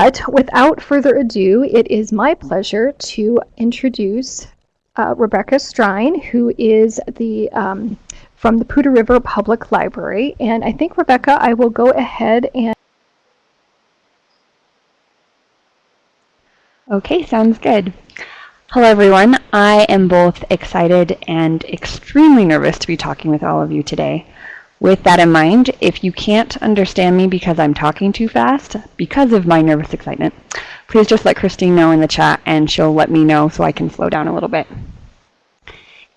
But without further ado, it is my pleasure to introduce Rebecca Strine, who is from the Poudre River Public Library. And I think, Rebecca, I will go ahead and... Okay, sounds good. Hello, everyone. I am both excited and extremely nervous to be talking with all of you today. With that in mind, if you can't understand me because I'm talking too fast, because of my nervous excitement, please just let Christine know in the chat and she'll let me know so I can slow down a little bit.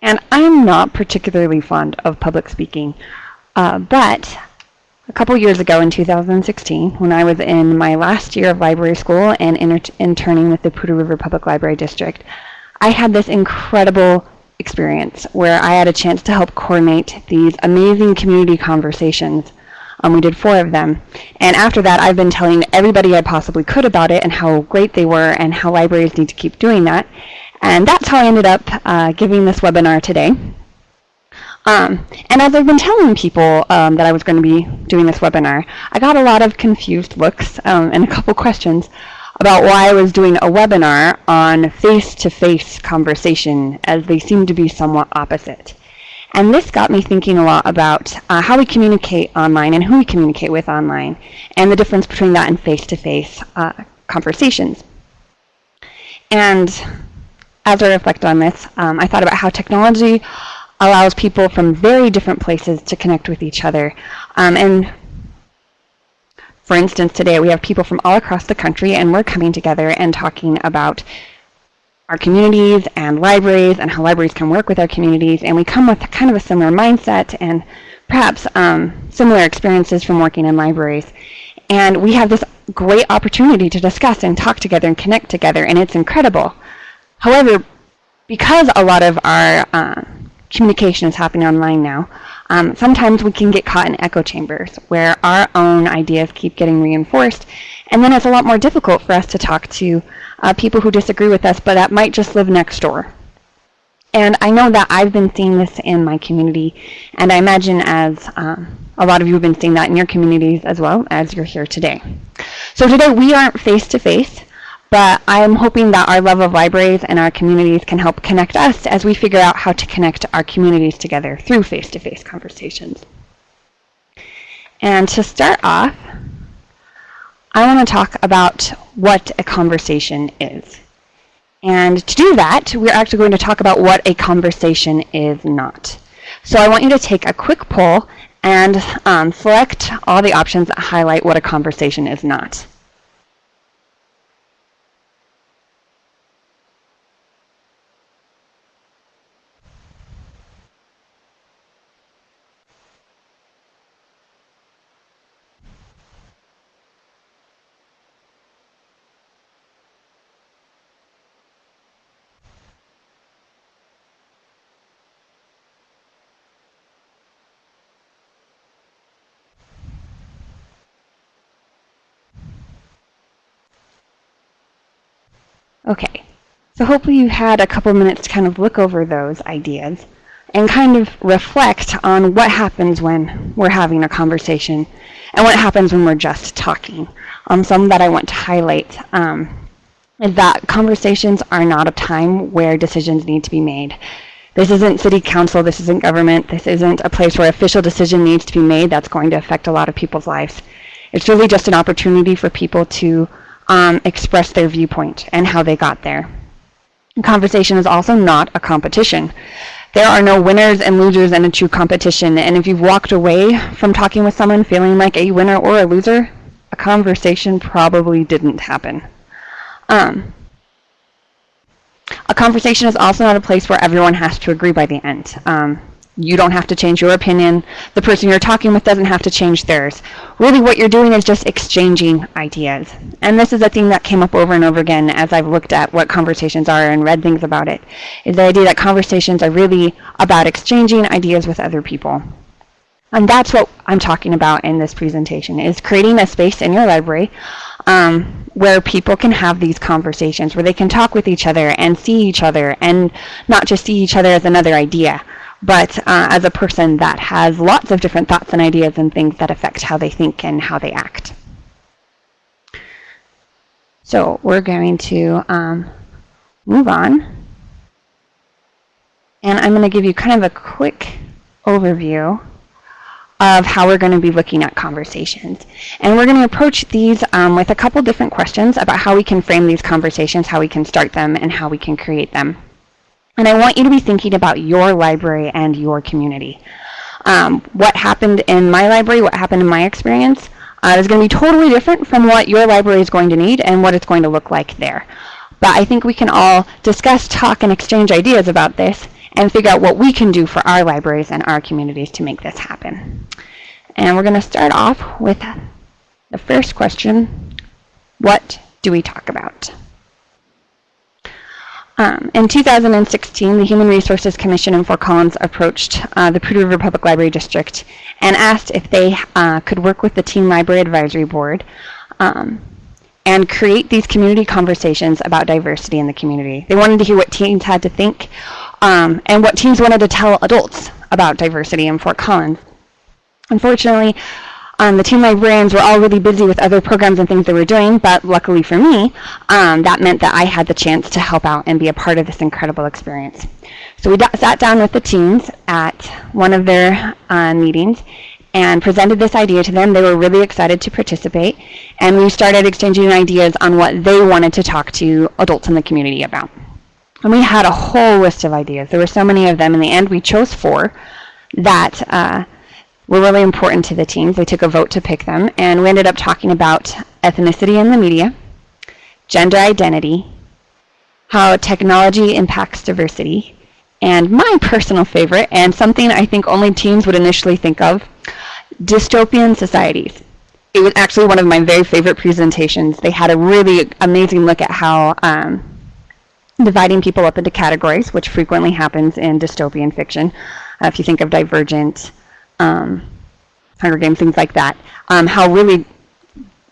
And I'm not particularly fond of public speaking, but a couple years ago in 2016, when I was in my last year of library school and interning with the Poudre River Public Library District, I had this incredible experience where I had a chance to help coordinate these amazing community conversations. We did 4 of them. And after that, I've been telling everybody I possibly could about it and how great they were and how libraries need to keep doing that. And that's how I ended up giving this webinar today. And as I've been telling people that I was going to be doing this webinar, I got a lot of confused looks and a couple questions about why I was doing a webinar on face-to-face conversation, as they seem to be somewhat opposite. And this got me thinking a lot about how we communicate online and who we communicate with online, and the difference between that and face-to-face conversations. And as I reflect on this, I thought about how technology allows people from very different places to connect with each other. And for instance, today we have people from all across the country, and we're coming together and talking about our communities and libraries and how libraries can work with our communities. And we come with kind of a similar mindset and perhaps similar experiences from working in libraries. And we have this great opportunity to discuss and talk together and connect together, and it's incredible. However, because a lot of our communication is happening online now, sometimes we can get caught in echo chambers where our own ideas keep getting reinforced, and then it's a lot more difficult for us to talk to people who disagree with us, but that might just live next door. And I know that I've been seeing this in my community, and I imagine as a lot of you have been seeing that in your communities as well as you're here today. So today we aren't face-to-face, but I'm hoping that our love of libraries and our communities can help connect us as we figure out how to connect our communities together through face-to-face conversations. And to start off, I want to talk about what a conversation is. And to do that, we're actually going to talk about what a conversation is not. So I want you to take a quick poll and select all the options that highlight what a conversation is not. Okay, so hopefully you had a couple minutes to kind of look over those ideas and kind of reflect on what happens when we're having a conversation and what happens when we're just talking. Some that I want to highlight is that conversations are not a time where decisions need to be made. This isn't city council, this isn't government, this isn't a place where official decision needs to be made that's going to affect a lot of people's lives. It's really just an opportunity for people to express their viewpoint and how they got there. Conversation is also not a competition. There are no winners and losers in a true competition, and if you've walked away from talking with someone feeling like a winner or a loser, a conversation probably didn't happen. A conversation is also not a place where everyone has to agree by the end. You don't have to change your opinion. The person you're talking with doesn't have to change theirs. Really what you're doing is just exchanging ideas. And this is a theme that came up over and over again as I've looked at what conversations are and read things about it, is the idea that conversations are really about exchanging ideas with other people. And that's what I'm talking about in this presentation, is creating a space in your library where people can have these conversations, where they can talk with each other and see each other, and not just see each other as another idea, but as a person that has lots of different thoughts and ideas and things that affect how they think and how they act. So we're going to move on. And I'm going to give you kind of a quick overview of how we're going to be looking at conversations. And we're going to approach these with a couple different questions about how we can frame these conversations, how we can start them, and how we can create them. And I want you to be thinking about your library and your community. What happened in my library, what happened in my experience, is going to be totally different from what your library is going to need and what it's going to look like there. But I think we can all discuss, talk, and exchange ideas about this and figure out what we can do for our libraries and our communities to make this happen. And we're going to start off with the first question: what do we talk about? In 2016, the Human Resources Commission in Fort Collins approached the Poudre River Public Library District and asked if they could work with the Teen Library Advisory Board and create these community conversations about diversity in the community. They wanted to hear what teens had to think and what teens wanted to tell adults about diversity in Fort Collins. Unfortunately, the teen librarians were all really busy with other programs and things they were doing, but luckily for me, that meant that I had the chance to help out and be a part of this incredible experience. So we sat down with the teens at one of their meetings and presented this idea to them. They were really excited to participate, and we started exchanging ideas on what they wanted to talk to adults in the community about. And we had a whole list of ideas. There were so many of them. In the end, we chose 4 that were really important to the teens. They took a vote to pick them, and we ended up talking about ethnicity in the media, gender identity, how technology impacts diversity, and my personal favorite, and something I think only teens would initially think of, dystopian societies. It was actually one of my very favorite presentations. They had a really amazing look at how dividing people up into categories, which frequently happens in dystopian fiction. If you think of Divergent, Hunger Games, things like that, how really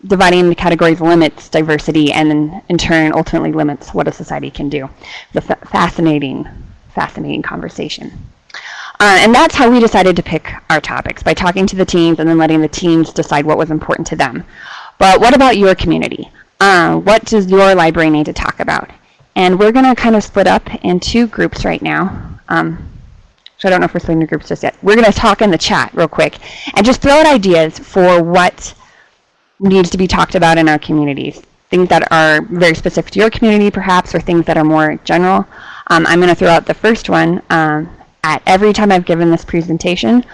dividing into categories limits diversity and in turn ultimately limits what a society can do. It's a fascinating conversation. And that's how we decided to pick our topics, by talking to the teens and then letting the teens decide what was important to them. But what about your community? What does your library need to talk about? And we're going to kind of split up in 2 groups right now. So I don't know if we're splitting the groups just yet. We're going to talk in the chat real quick and just throw out ideas for what needs to be talked about in our communities. Things that are very specific to your community, perhaps, or things that are more general. I'm going to throw out the first one. At every time I've given this presentation,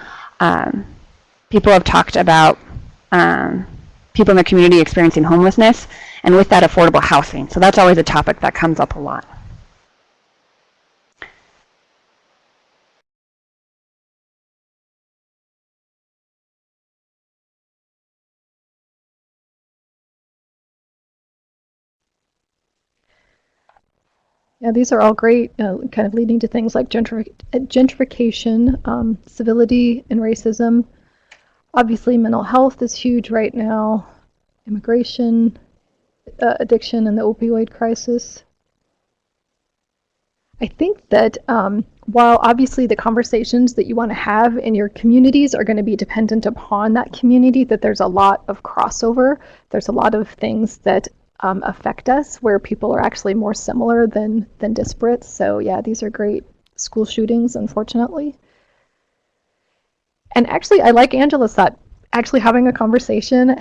people have talked about people in the community experiencing homelessness, and with that, affordable housing. So that's always a topic that comes up a lot. Yeah, these are all great, kind of leading to things like gentrification, civility and racism. Obviously, mental health is huge right now, immigration, addiction, and the opioid crisis. I think that while obviously the conversations that you want to have in your communities are going to be dependent upon that community, that there's a lot of crossover. There's a lot of things that affect us where people are actually more similar than disparate. So yeah, these are great. School shootings, unfortunately. And actually, I like Angela's thought, actually having a conversation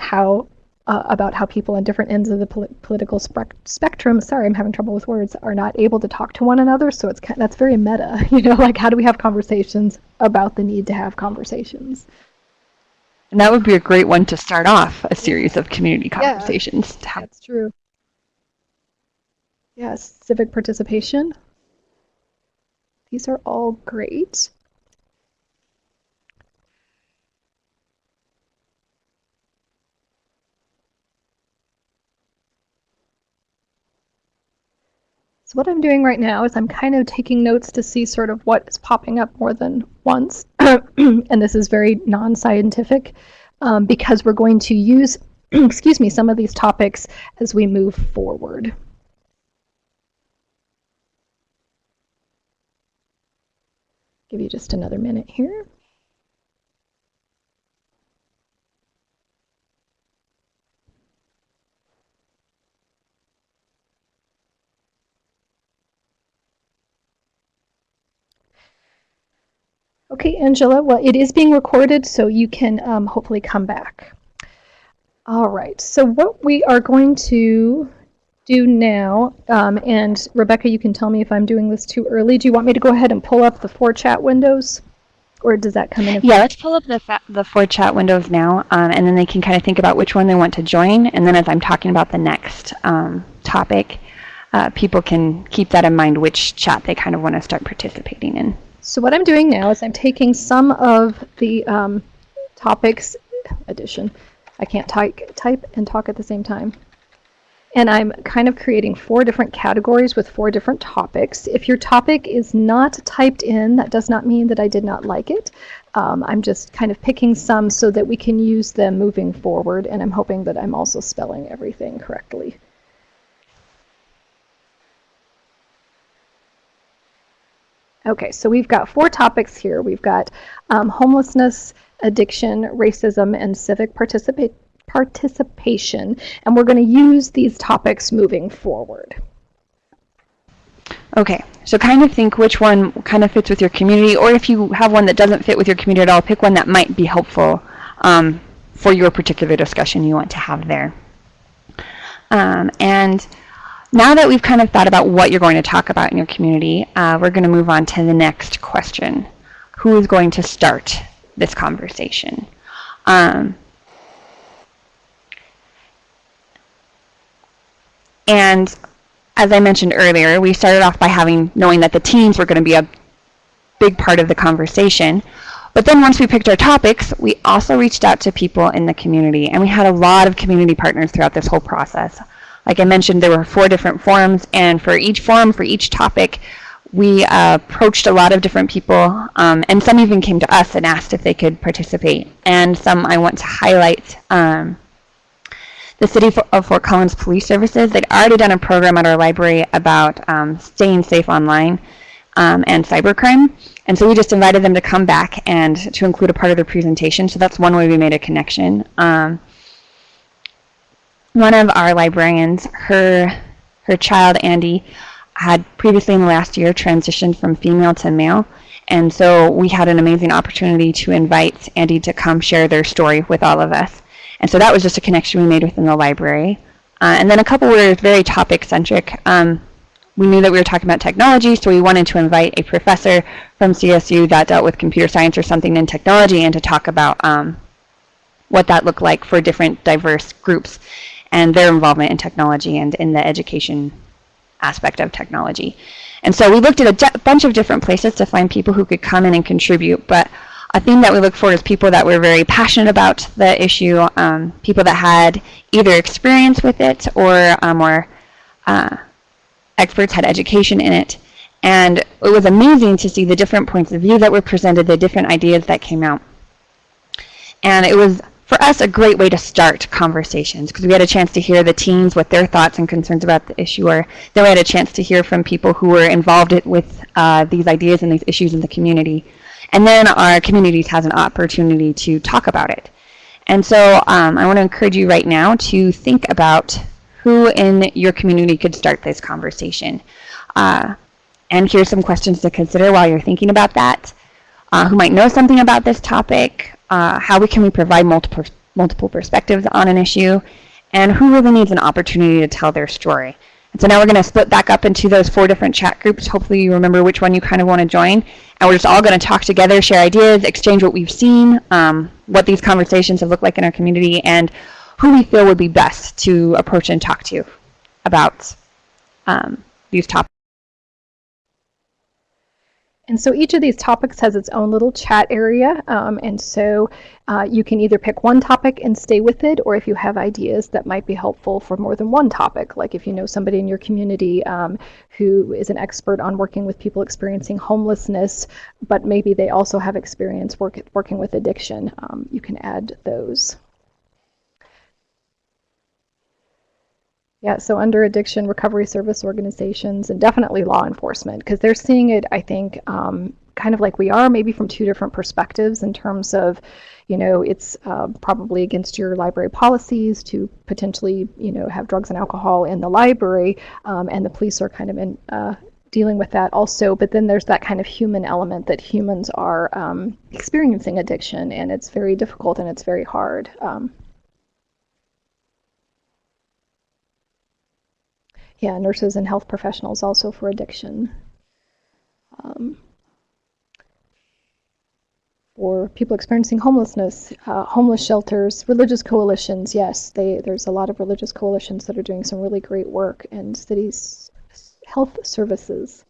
about how people on different ends of the political spectrum, sorry, I'm having trouble with words, are not able to talk to one another. So that's very meta, like how do we have conversations about the need to have conversations? And that would be a great one to start off a series of community conversations. Yeah, that's true. Yes, civic participation. These are all great. So what I'm doing right now is I'm kind of taking notes to see sort of what is popping up more than once. And this is very non-scientific because we're going to use, excuse me, some of these topics as we move forward. Give you just another minute here. Okay, Angela, well, it is being recorded, so you can hopefully come back. All right, so what we are going to do now, and Rebecca, you can tell me if I'm doing this too early. Do you want me to go ahead and pull up the 4 chat windows? Or does that come in? Yeah, let's pull up the 4 chat windows now, and then they can kind of think about which one they want to join. And then as I'm talking about the next topic, people can keep that in mind, which chat they kind of want to start participating in. So what I'm doing now is I'm taking some of the topics, I can't type and talk at the same time. And I'm kind of creating 4 different categories with 4 different topics. If your topic is not typed in, that does not mean that I did not like it. I'm just kind of picking some so that we can use them moving forward, and I'm hoping that I'm also spelling everything correctly. Okay, so we've got 4 topics here. We've got homelessness, addiction, racism, and civic participation, and we're going to use these topics moving forward. Okay, so kind of think which one kind of fits with your community, or if you have one that doesn't fit with your community at all, pick one that might be helpful for your particular discussion you want to have there. And now that we've kind of thought about what you're going to talk about in your community, we're going to move on to the next question. Who is going to start this conversation? And as I mentioned earlier, we started off by knowing that the teens were going to be a big part of the conversation. But then once we picked our topics, we also reached out to people in the community, and we had a lot of community partners throughout this whole process. Like I mentioned, there were 4 different forums, and for each forum, for each topic, we approached a lot of different people, and some even came to us and asked if they could participate. And some I want to highlight. The City of Fort Collins Police Services, they'd already done a program at our library about staying safe online and cybercrime. And so we just invited them to come back and to include a part of their presentation. So that's one way we made a connection. One of our librarians, her child, Andy, had previously in the last year transitioned from female to male. And so we had an amazing opportunity to invite Andy to come share their story with all of us. And so that was just a connection we made within the library. And then a couple were very topic-centric. We knew that we were talking about technology, so we wanted to invite a professor from CSU that dealt with computer science or something in technology and to talk about what that looked like for different diverse groups and their involvement in technology and in the education aspect of technology. And so we looked at a bunch of different places to find people who could come in and contribute, but a theme that we look for is people that were very passionate about the issue, people that had either experience with it or experts had education in it. And it was amazing to see the different points of view that were presented, the different ideas that came out. And it was, for us, a great way to start conversations because we had a chance to hear the teens, what their thoughts and concerns about the issue were. Then we had a chance to hear from people who were involved with these ideas and these issues in the community. And then our communities has an opportunity to talk about it. And so I want to encourage you right now to think about who in your community could start this conversation. And here's some questions to consider while you're thinking about that. Who might know something about this topic? How can we provide multiple perspectives on an issue? And who really needs an opportunity to tell their story? And so now we're going to split back up into those 4 different chat groups. Hopefully you remember which one you kind of want to join. And we're just all going to talk together, share ideas, exchange what we've seen, what these conversations have looked like in our community, and who we feel would be best to approach and talk to about these topics. And so each of these topics has its own little chat area, and so you can either pick one topic and stay with it, or if you have ideas that might be helpful for more than one topic, like if you know somebody in your community who is an expert on working with people experiencing homelessness, but maybe they also have experience working with addiction, you can add those. Yeah, so under addiction recovery service organizations and definitely law enforcement, because they're seeing it, I think, kind of like we are, maybe from 2 different perspectives in terms of, it's probably against your library policies to potentially, have drugs and alcohol in the library, and the police are kind of dealing with that also, but then there's that kind of human element that humans are experiencing addiction, and it's very difficult and it's very hard. Yeah, nurses and health professionals also for addiction. For people experiencing homelessness, homeless shelters, religious coalitions, yes, there's a lot of religious coalitions that are doing some really great work, and cities' health services.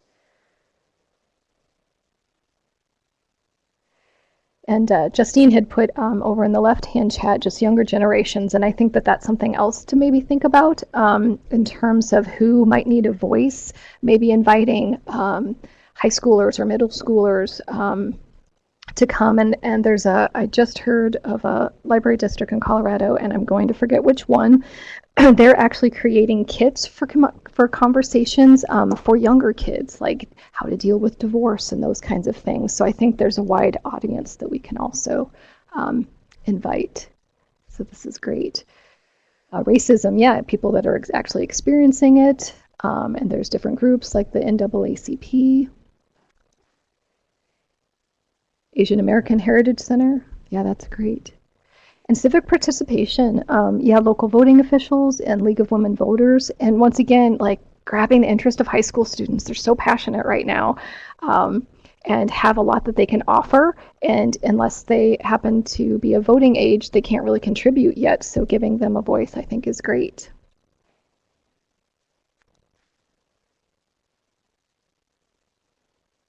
And Justine had put over in the left-hand chat just younger generations, and I think that that's something else to maybe think about in terms of who might need a voice, maybe inviting high schoolers or middle schoolers to come. And there's I just heard of a library district in Colorado, and I'm going to forget which one. They're actually creating kits for conversations for younger kids, like how to deal with divorce and those kinds of things. So I think there's a wide audience that we can also invite. So this is great. Racism, yeah, people that are actually experiencing it. And there's different groups like the NAACP. Asian American Heritage Center, yeah, that's great. And civic participation, yeah, local voting officials and League of Women Voters. And once again, like grabbing the interest of high school students. They're so passionate right now and have a lot that they can offer. And unless they happen to be of voting age, they can't really contribute yet. So giving them a voice, I think, is great.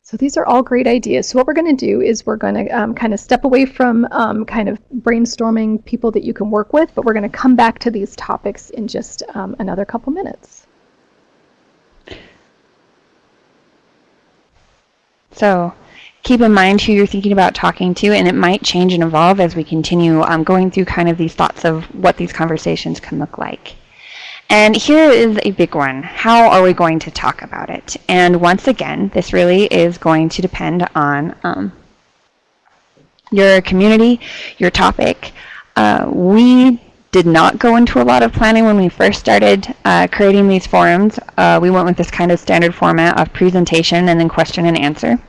So these are all great ideas. So what we're going to do is we're going to kind of step away from kind of brainstorming people that you can work with, but we're going to come back to these topics in just another couple minutes. So keep in mind who you're thinking about talking to, and it might change and evolve as we continue going through kind of these thoughts of what these conversations can look like. And here is a big one. How are we going to talk about it? And once again, this really is going to depend on your community, your topic. We did not go into a lot of planning when we first started creating these forums. We went with this kind of standard format of presentation and then question and answer.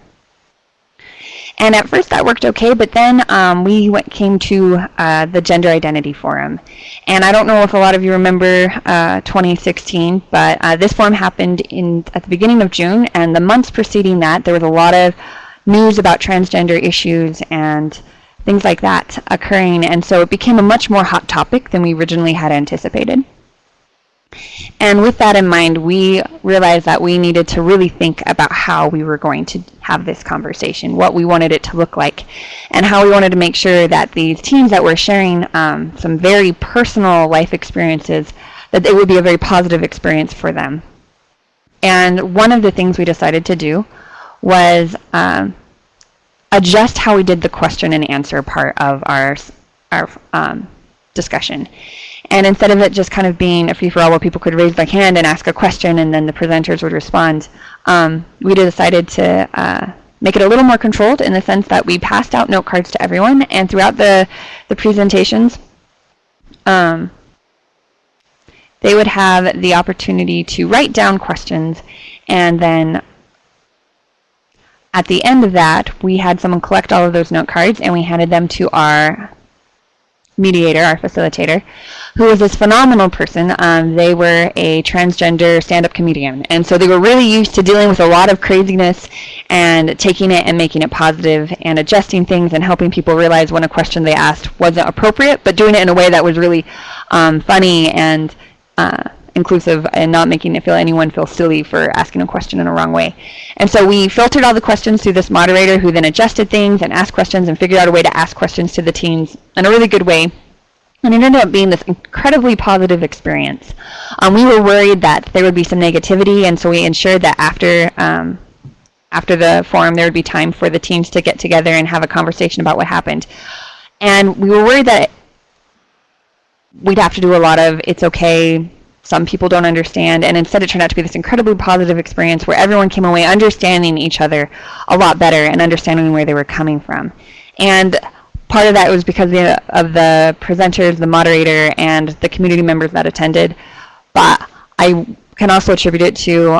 And at first that worked okay, but then we came to the Gender Identity Forum. And I don't know if a lot of you remember 2016, but this forum happened at the beginning of June, and the months preceding that, there was a lot of news about transgender issues and things like that occurring, and so it became a much more hot topic than we originally had anticipated. And with that in mind, we realized that we needed to really think about how we were going to have this conversation, what we wanted it to look like, and how we wanted to make sure that these teens that were sharing some very personal life experiences, that it would be a very positive experience for them. And one of the things we decided to do was adjust how we did the question and answer part of our discussion. And instead of it just kind of being a free-for-all where people could raise their hand and ask a question and then the presenters would respond, we decided to make it a little more controlled in the sense that we passed out note cards to everyone, and throughout the presentations, they would have the opportunity to write down questions, and then at the end of that, we had someone collect all of those note cards and we handed them to our mediator, our facilitator, who was this phenomenal person. They were a transgender stand-up comedian, and so they were really used to dealing with a lot of craziness and taking it and making it positive and adjusting things and helping people realize when a question they asked wasn't appropriate, but doing it in a way that was really funny and inclusive and not making anyone feel silly for asking a question in a wrong way. And so we filtered all the questions through this moderator, who then adjusted things and asked questions and figured out a way to ask questions to the teens in a really good way. And it ended up being this incredibly positive experience. We were worried that there would be some negativity, and so we ensured that after the forum there would be time for the teens to get together and have a conversation about what happened. And we were worried that we'd have to do a lot of it's okay, some people don't understand, and instead it turned out to be this incredibly positive experience where everyone came away understanding each other a lot better and understanding where they were coming from. And part of that was because of the presenters, the moderator, and the community members that attended, but I can also attribute it to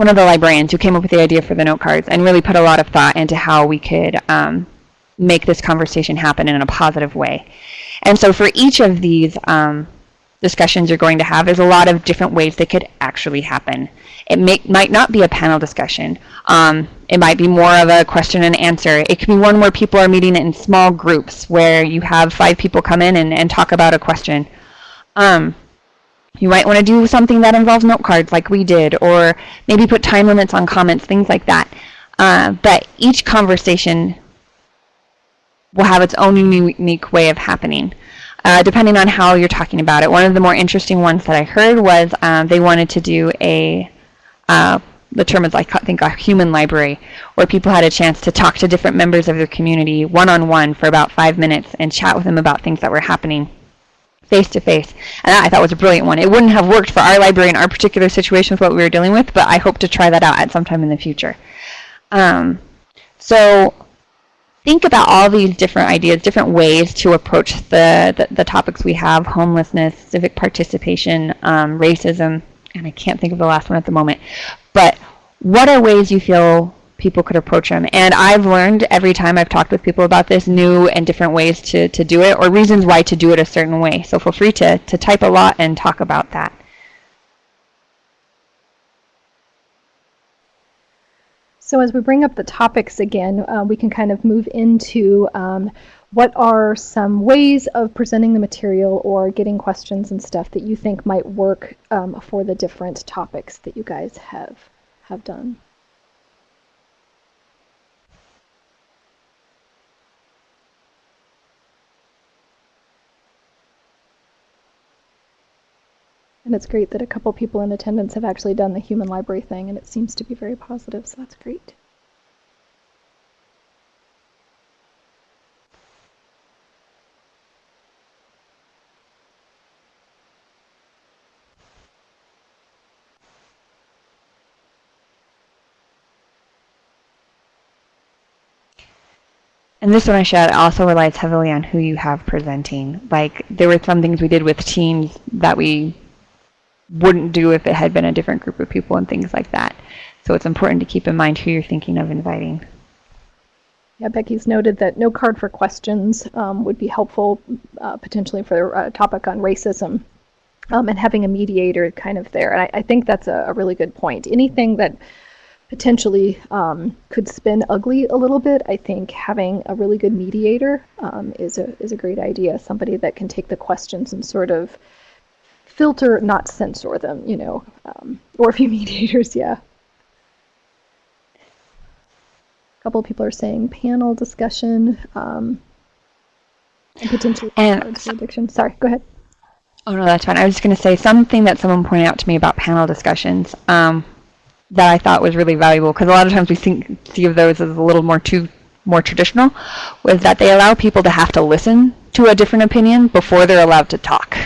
one of the librarians who came up with the idea for the note cards and really put a lot of thought into how we could make this conversation happen in a positive way. And so for each of these discussions you're going to have, there's a lot of different ways they could actually happen. It might not be a panel discussion. It might be more of a question and answer. It could be one where people are meeting in small groups where you have 5 people come in and talk about a question. You might want to do something that involves note cards like we did, or maybe put time limits on comments, things like that. But each conversation will have its own unique way of happening, depending on how you're talking about it. One of the more interesting ones that I heard was they wanted to do the term is, I think, a human library, where people had a chance to talk to different members of their community one-on-one for about 5 minutes and chat with them about things that were happening face-to-face. And that I thought was a brilliant one. It wouldn't have worked for our library in our particular situation with what we were dealing with, but I hope to try that out at some time in the future. So think about all these different ideas, different ways to approach the topics we have: homelessness, civic participation, racism, and I can't think of the last one at the moment. But what are ways you feel people could approach them? And I've learned every time I've talked with people about this new and different ways to do it, or reasons why to do it a certain way. So feel free to type a lot and talk about that. So as we bring up the topics again, we can kind of move into what are some ways of presenting the material or getting questions and stuff that you think might work for the different topics that you guys have done. And it's great that a couple people in attendance have actually done the human library thing, and it seems to be very positive, so that's great. And this one I should also relies heavily on who you have presenting. Like, there were some things we did with teams that we wouldn't do if it had been a different group of people and things like that. So it's important to keep in mind who you're thinking of inviting. Yeah, Becky's noted that no card for questions would be helpful potentially for a topic on racism, and having a mediator kind of there. And I think that's a really good point. Anything that potentially could spin ugly a little bit, I think having a really good mediator is a great idea. Somebody that can take the questions and sort of filter, not censor them, you know, or a few mediators, yeah. A couple of people are saying panel discussion and potentially addiction. Sorry, go ahead. Oh, no, that's fine. I was just going to say something that someone pointed out to me about panel discussions that I thought was really valuable, because a lot of times we see of those as a little more traditional, was that they allow people to have to listen to a different opinion before they're allowed to talk.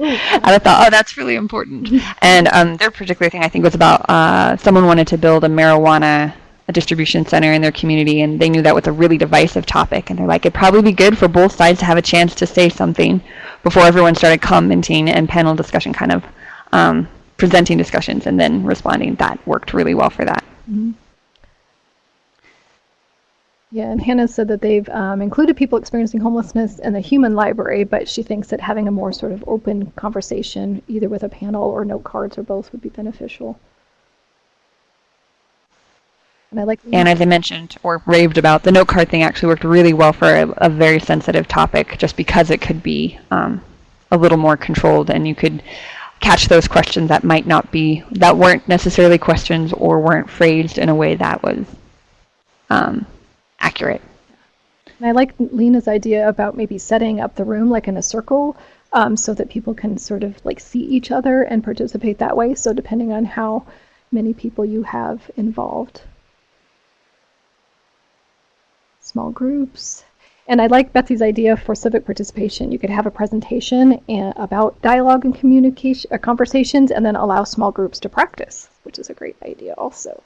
And I thought, oh, that's really important. And their particular thing, I think, was about someone wanted to build a marijuana distribution center in their community, and they knew that was a really divisive topic. And they're like, it'd probably be good for both sides to have a chance to say something before everyone started commenting and panel discussion kind of presenting discussions and then responding. That worked really well for that. Mm-hmm. Yeah, and Hannah said that they've included people experiencing homelessness in the human library, but she thinks that having a more sort of open conversation, either with a panel or note cards or both, would be beneficial. And as I mentioned or raved about, the note card thing actually worked really well for a very sensitive topic, just because it could be a little more controlled, and you could catch those questions that weren't necessarily questions or weren't phrased in a way that was accurate. And I like Lena's idea about maybe setting up the room like in a circle, so that people can sort of like see each other and participate that way. So depending on how many people you have involved. Small groups. And I like Betsy's idea for civic participation. You could have a presentation about dialogue and communication, conversations, and then allow small groups to practice, which is a great idea also.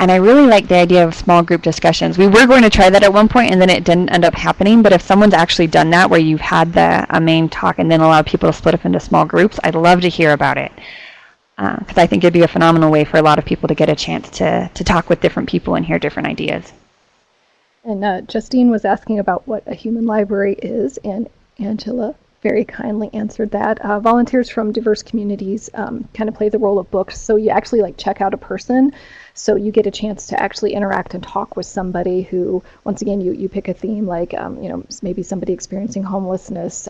And I really like the idea of small group discussions. We were going to try that at one point, and then it didn't end up happening. But if someone's actually done that, where you've had a main talk and then allow people to split up into small groups, I'd love to hear about it. because I think it'd be a phenomenal way for a lot of people to get a chance to talk with different people and hear different ideas. And Justine was asking about what a human library is, and Angela very kindly answered that. Volunteers from diverse communities kind of play the role of books, so you actually like check out a person, so you get a chance to actually interact and talk with somebody who, once again, you pick a theme like, maybe somebody experiencing homelessness,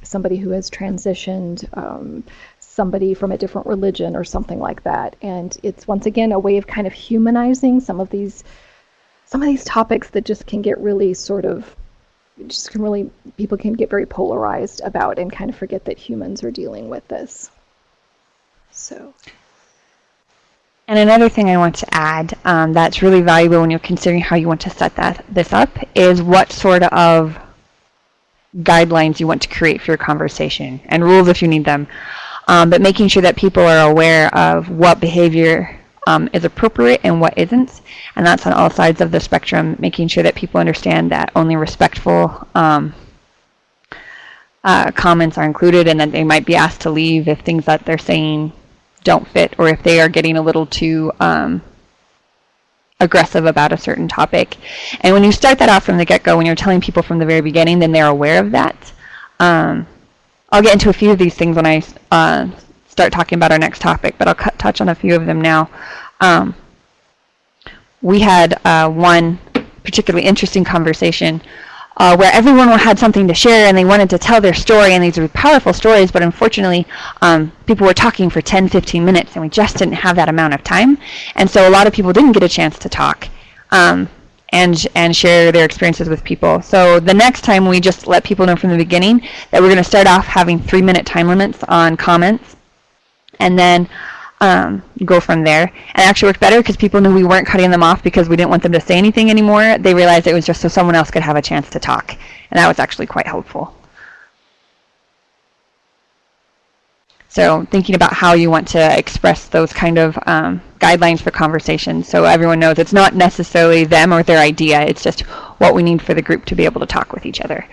somebody who has transitioned, somebody from a different religion or something like that. And it's, once again, a way of kind of humanizing some of these topics that just can get really people can get very polarized about and kind of forget that humans are dealing with this. So. And another thing I want to add that's really valuable when you're considering how you want to set this up is what sort of guidelines you want to create for your conversation, and rules if you need them. But making sure that people are aware of what behavior is appropriate and what isn't, and that's on all sides of the spectrum, making sure that people understand that only respectful comments are included, and that they might be asked to leave if things that they're saying don't fit, or if they are getting a little too aggressive about a certain topic. And when you start that off from the get-go, when you're telling people from the very beginning, then they're aware of that. I'll get into a few of these things when I start talking about our next topic, but I'll touch on a few of them now. We had one particularly interesting conversation where everyone had something to share and they wanted to tell their story, and these were powerful stories, but unfortunately people were talking for 10-15 minutes and we just didn't have that amount of time, and so a lot of people didn't get a chance to talk and share their experiences with people. So the next time we just let people know from the beginning that we're going to start off having 3-minute time limits on comments, and then go from there. And it actually worked better because people knew we weren't cutting them off because we didn't want them to say anything anymore. They realized it was just so someone else could have a chance to talk. And that was actually quite helpful. So thinking about how you want to express those kind of guidelines for conversation, so everyone knows it's not necessarily them or their idea, it's just what we need for the group to be able to talk with each other.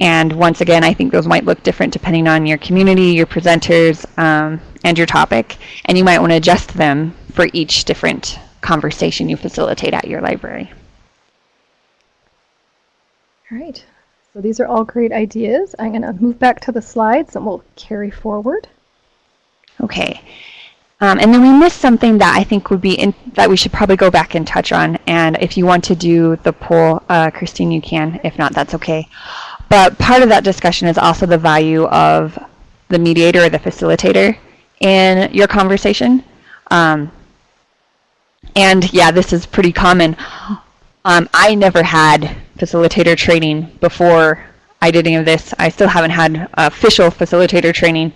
And once again, I think those might look different depending on your community, your presenters, and your topic, and you might want to adjust them for each different conversation you facilitate at your library. All right, so these are all great ideas. I'm going to move back to the slides and we'll carry forward. Okay, and then we missed something that I think would be that we should probably go back and touch on, and if you want to do the poll, Christine, you can. If not, that's okay. But part of that discussion is also the value of the mediator or the facilitator in your conversation. And yeah, this is pretty common. I never had facilitator training before I did any of this. I still haven't had official facilitator training.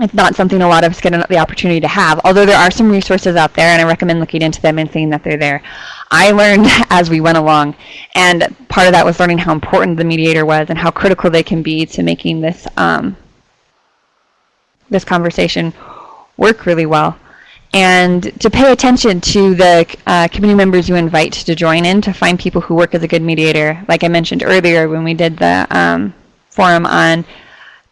It's not something a lot of us get the opportunity to have, although there are some resources out there, and I recommend looking into them and seeing that they're there. I learned as we went along, and part of that was learning how important the mediator was and how critical they can be to making this this conversation work really well. And to pay attention to the community members you invite to join in, to find people who work as a good mediator. Like I mentioned earlier when we did the forum on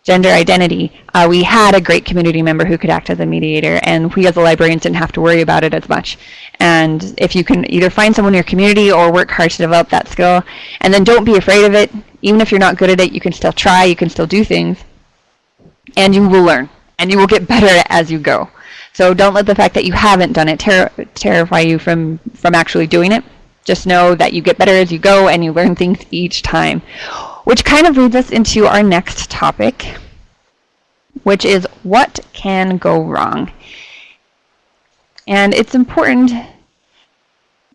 gender identity, we had a great community member who could act as a mediator, and we as the librarians didn't have to worry about it as much. And if you can either find someone in your community or work hard to develop that skill, and then don't be afraid of it. Even if you're not good at it, you can still try, you can still do things, and you will learn, and you will get better at it as you go. So don't let the fact that you haven't done it terrify you from actually doing it. Just know that you get better as you go and you learn things each time. Which kind of leads us into our next topic, which is what can go wrong. And it's important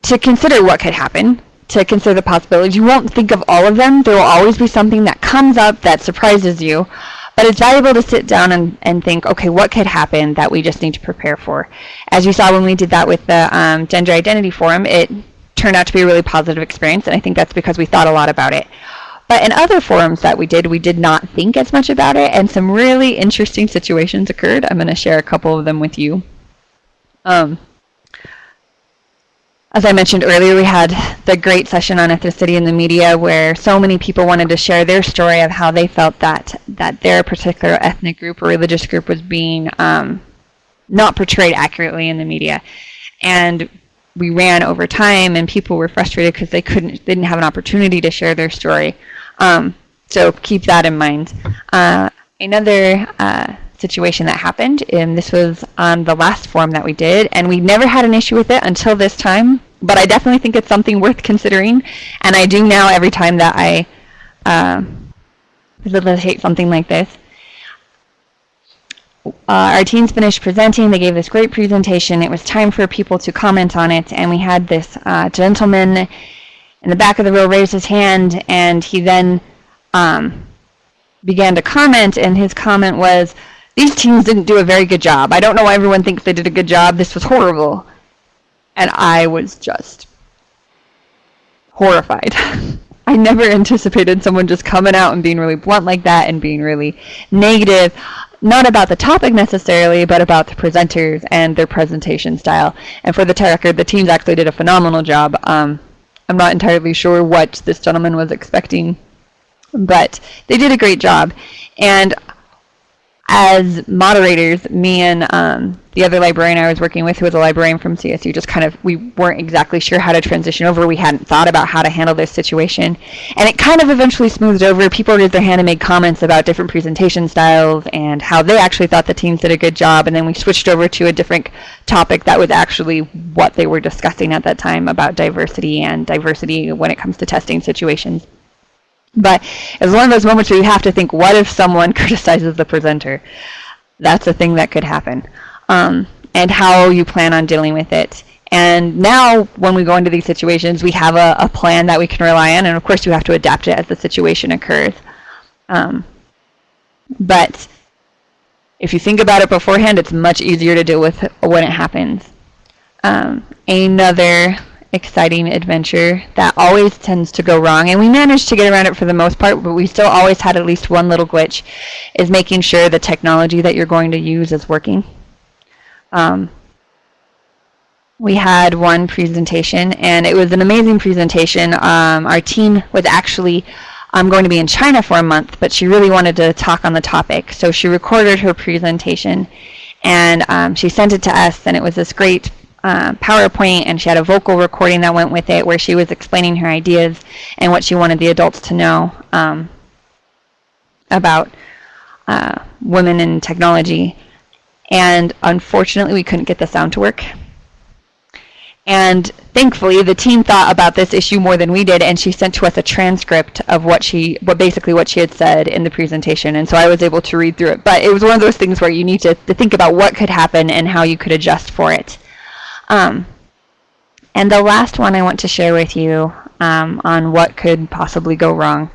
to consider what could happen, to consider the possibilities. You won't think of all of them. There will always be something that comes up that surprises you. But it's valuable to sit down and think, okay, what could happen that we just need to prepare for? As you saw when we did that with the Gender Identity Forum, it turned out to be a really positive experience, and I think that's because we thought a lot about it. But in other forums that we did not think as much about it, and some really interesting situations occurred. I'm going to share a couple of them with you. As I mentioned earlier, we had the great session on ethnicity in the media where so many people wanted to share their story of how they felt that their particular ethnic group or religious group was being not portrayed accurately in the media. And we ran over time, and people were frustrated because they didn't have an opportunity to share their story. So keep that in mind. Another situation that happened, and this was on the last forum that we did, and we never had an issue with it until this time, but I definitely think it's something worth considering, and I do now every time that I facilitate something like this. Our teens finished presenting. They gave this great presentation. It was time for people to comment on it, and we had this gentleman in the back of the row raise his hand, and he then began to comment, and his comment was, "These teens didn't do a very good job. I don't know why everyone thinks they did a good job. This was horrible." And I was just horrified. I never anticipated someone just coming out and being really blunt like that and being really negative, not about the topic necessarily, but about the presenters and their presentation style. And for the record, the teams actually did a phenomenal job. I'm not entirely sure what this gentleman was expecting, but they did a great job. And as moderators, me and the other librarian I was working with, who was a librarian from CSU, just we weren't exactly sure how to transition over. We hadn't thought about how to handle this situation. And it kind of eventually smoothed over. People raised their hand and made comments about different presentation styles and how they actually thought the teams did a good job. And then we switched over to a different topic that was actually what they were discussing at that time about diversity and diversity when it comes to testing situations. But it was one of those moments where you have to think, what if someone criticizes the presenter? That's a thing that could happen. And how you plan on dealing with it. And now, when we go into these situations, we have a plan that we can rely on, and of course you have to adapt it as the situation occurs. But if you think about it beforehand, it's much easier to deal with when it happens. Another exciting adventure that always tends to go wrong, and we managed to get around it for the most part, but we still always had at least one little glitch, is making sure the technology that you're going to use is working. We had one presentation, and it was an amazing presentation. Our teen was actually going to be in China for a month, but she really wanted to talk on the topic, so she recorded her presentation, and she sent it to us, and it was this great PowerPoint, and she had a vocal recording that went with it where she was explaining her ideas and what she wanted the adults to know about women in technology. And unfortunately, we couldn't get the sound to work. And thankfully, the team thought about this issue more than we did, and she sent to us a transcript of basically what she had said in the presentation. And so I was able to read through it. But it was one of those things where you need to think about what could happen and how you could adjust for it. And the last one I want to share with you on what could possibly go wrong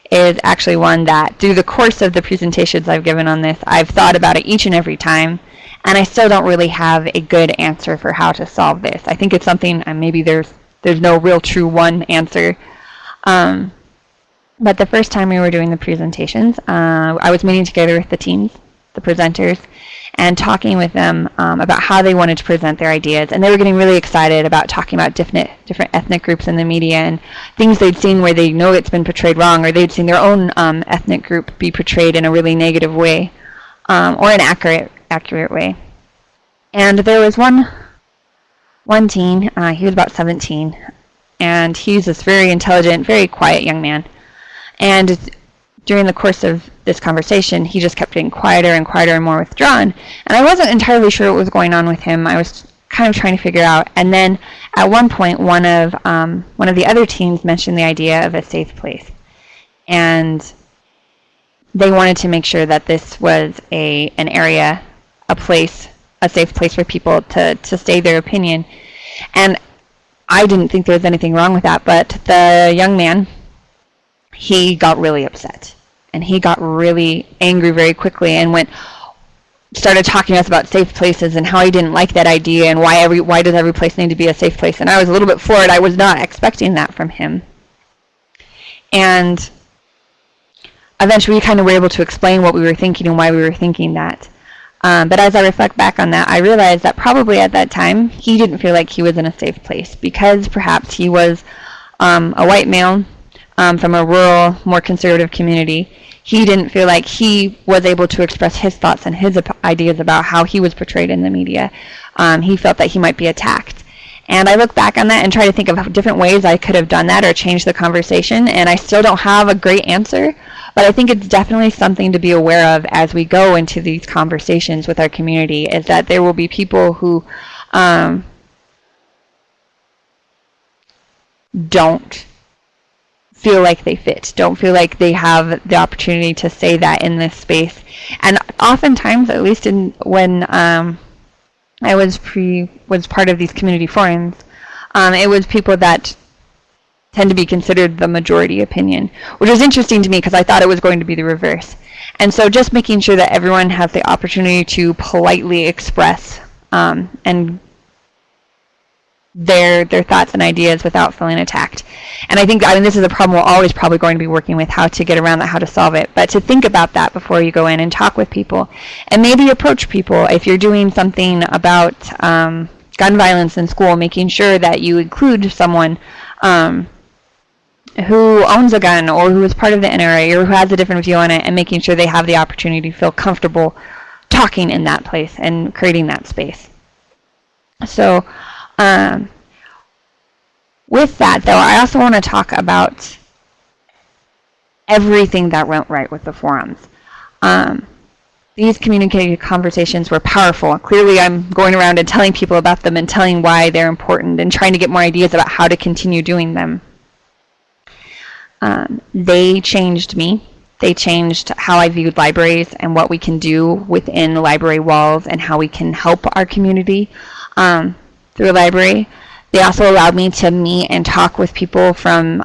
is actually one that, through the course of the presentations I've given on this, I've thought about it each and every time, and I still don't really have a good answer for how to solve this. I think it's something, maybe there's no real true one answer. But the first time we were doing the presentations, I was meeting together with the teams, the presenters, and talking with them about how they wanted to present their ideas. And they were getting really excited about talking about different ethnic groups in the media and things they'd seen where they know it's been portrayed wrong, or they'd seen their own ethnic group be portrayed in a really negative way, or an accurate way. And there was one teen, he was about 17, and he's this very intelligent, very quiet young man. And during the course of this conversation, he just kept getting quieter and quieter and more withdrawn. And I wasn't entirely sure what was going on with him. I was kind of trying to figure out. And then at one point, one of the other teens mentioned the idea of a safe place. And they wanted to make sure that this was an area, a safe place for people to say their opinion. And I didn't think there was anything wrong with that, but the young man, he got really upset, and he got really angry very quickly, and started talking to us about safe places and how he didn't like that idea, and why does every place need to be a safe place. And I was a little bit floored. I was not expecting that from him. And eventually we kind of were able to explain what we were thinking and why we were thinking that. But as I reflect back on that, I realized that probably at that time, he didn't feel like he was in a safe place because perhaps he was a white male from a rural, more conservative community. He didn't feel like he was able to express his thoughts and his ideas about how he was portrayed in the media. He felt that he might be attacked. And I look back on that and try to think of different ways I could have done that or changed the conversation, and I still don't have a great answer, but I think it's definitely something to be aware of as we go into these conversations with our community, is that there will be people who don't feel like they fit, don't feel like they have the opportunity to say that in this space. And oftentimes, at least when I was part of these community forums, it was people that tend to be considered the majority opinion, which was interesting to me because I thought it was going to be the reverse. And so just making sure that everyone has the opportunity to politely express and their thoughts and ideas without feeling attacked. And I think, this is a problem we're always probably going to be working with, how to get around that, how to solve it. But to think about that before you go in and talk with people, and maybe approach people if you're doing something about gun violence in school, making sure that you include someone who owns a gun or who is part of the NRA or who has a different view on it, and making sure they have the opportunity to feel comfortable talking in that place and creating that space. So with that, though, I also want to talk about everything that went right with the forums. These communicated conversations were powerful. Clearly, I'm going around and telling people about them and telling why they're important and trying to get more ideas about how to continue doing them. They changed me. They changed how I viewed libraries and what we can do within the library walls and how we can help our community through a library. They also allowed me to meet and talk with people from